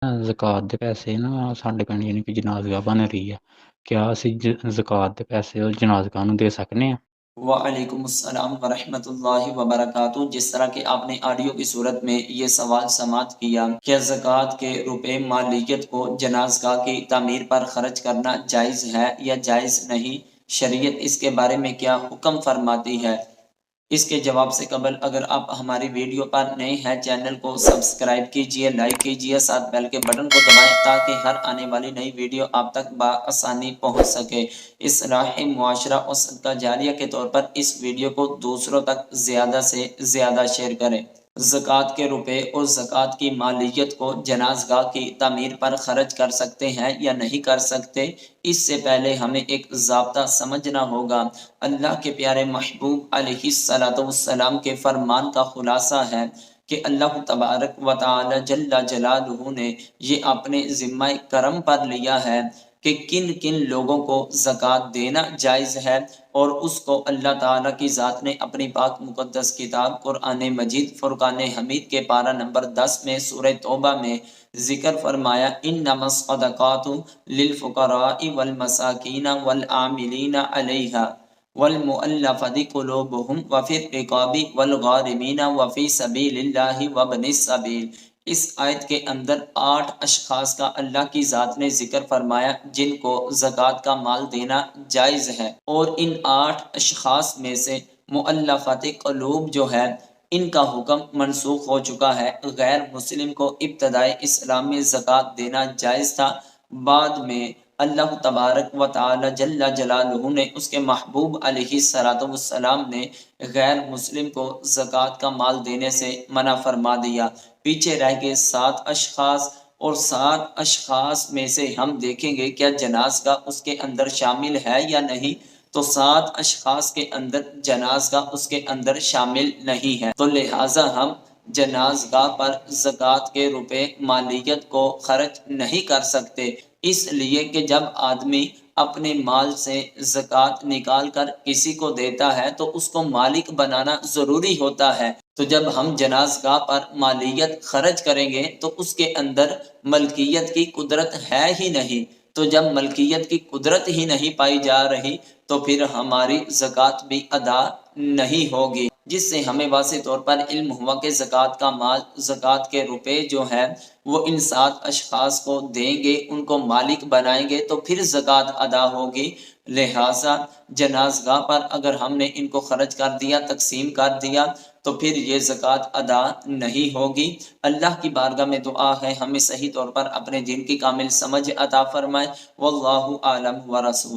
ज़कात ਦੇ ਪੈਸੇ ਨਾ ਸਾਡੇ ਪਿੰਡ ਯਾਨੀ ਕਿ ਜਨਾਜ਼ਗਾਹ ਬਣ ਰਹੀ ਆ। ਕਿਆ ਅਸੀਂ ज़कात ਦੇ ਪੈਸੇ ਉਹ ਜਨਾਜ਼ਗਾਹ ਨੂੰ ਦੇ ਸਕਨੇ ਆ? वालेकुम अस्सलाम वरहमतुल्लाहि वबरकातुहू। जिस तरह के आपने ऑडियो की सूरत में ये सवाल समात किया, क्या ज़कात के रुपए मालियत को जनाज़गाह की तामीर पर खर्च करना जायज़ है या जायज़ नहीं, शरीयत इसके बारे में क्या हुक्म फरमाती है। इसके जवाब से कबल अगर आप हमारी वीडियो पर नए हैं, चैनल को सब्सक्राइब कीजिए, लाइक कीजिए, साथ बेल के बटन को दबाएं ताकि हर आने वाली नई वीडियो आप तक बआसानी पहुंच सके। इस्लाह मुआशरा और सदका जारिया के तौर पर इस वीडियो को दूसरों तक ज़्यादा से ज़्यादा शेयर करें। ज़कात के रुपए और ज़कात की मालियत को जनाज़गाह की तामीर पर खर्च कर सकते हैं या नहीं कर सकते, इससे पहले हमें एक ज़ाब्ता समझना होगा। अल्लाह के प्यारे महबूब अलैहिस्सलाम के फरमान का खुलासा है कि अल्लाह तबारक व तआला जल्ला जलालुहु ने ये अपने ज़िम्मा करम पर लिया है कि किन किन लोगों को ज़कात देना जायज़ है, और उसको अल्लाह ताला की ज़ात ने अपनी पाक मुक़द्दस किताब कुरान मजीद फुरकान हमीद के पारा नंबर 10 में सूरह तौबा में ज़िक्र फरमाया, इन्नमस सदक़ातु लिल फ़ुक़राइ वल मसाकीन वल आमिलीन अलैहा वल मुअल्लफ़ति क़ुलूबुहुम व फ़िर रिक़ाबि वल गारिमीन व फ़ी सबीलिल्लाहि व इब्निस सबील। इस आयत के अंदर 8 अशख़ास का अल्लाह की ज़ात ने जिक्र फरमाया जिनको ज़कात का माल देना जायज़ है, और इन 8 अशख़ास में से मुअल्लफ़ात क़ुलूब जो है इनका हुक्म मनसूख हो चुका है। गैर मुस्लिम को इब्तदाई इस्लाम में ज़कात देना जायज़ था, बाद में अल्लाह तबारक व तआला जल्ला जलालुहु ने उसके महबूब अलैहिस्सलाम ने गैर मुस्लिम को ज़कात का माल देने से मना फरमा दिया। पीछे रह गए 7 अशख़ास, और 7 अशख़ास में से हम देखेंगे क्या जनाज़गाह उसके अंदर शामिल है या नहीं, तो 7 अशख़ास के अंदर जनाज़गाह उसके अंदर शामिल नहीं है। तो लिहाजा हम जनाज़गाह पर ज़कात के रुपए मालियत को खर्च नहीं कर सकते, इसलिए कि जब आदमी अपने माल से ज़कात निकाल कर किसी को देता है तो उसको मालिक बनाना ज़रूरी होता है। तो जब हम जनाज़गाह पर मालियत खर्च करेंगे तो उसके अंदर मलकियत की कुदरत है ही नहीं। तो जब मलकियत की कुदरत ही नहीं पाई जा रही तो फिर हमारी ज़कात भी अदा नहीं होगी, जिससे हमें वाज़ेह तौर पर इल्म हुआ कि ज़कात का माल, ज़कात के रुपए जो है वो इन 7 अशख़ास को देंगे, उनको मालिक बनाएंगे तो फिर ज़कात अदा होगी। लिहाजा जनाज़गाह पर अगर हमने इनको खर्च कर दिया, तकसीम कर दिया, तो फिर ये ज़कात अदा नहीं होगी। अल्लाह की बारगाह में दुआ है हमें सही तौर पर अपने दीन की कामिल समझ अता फरमाए। वल्लाहु आलम व रसूल।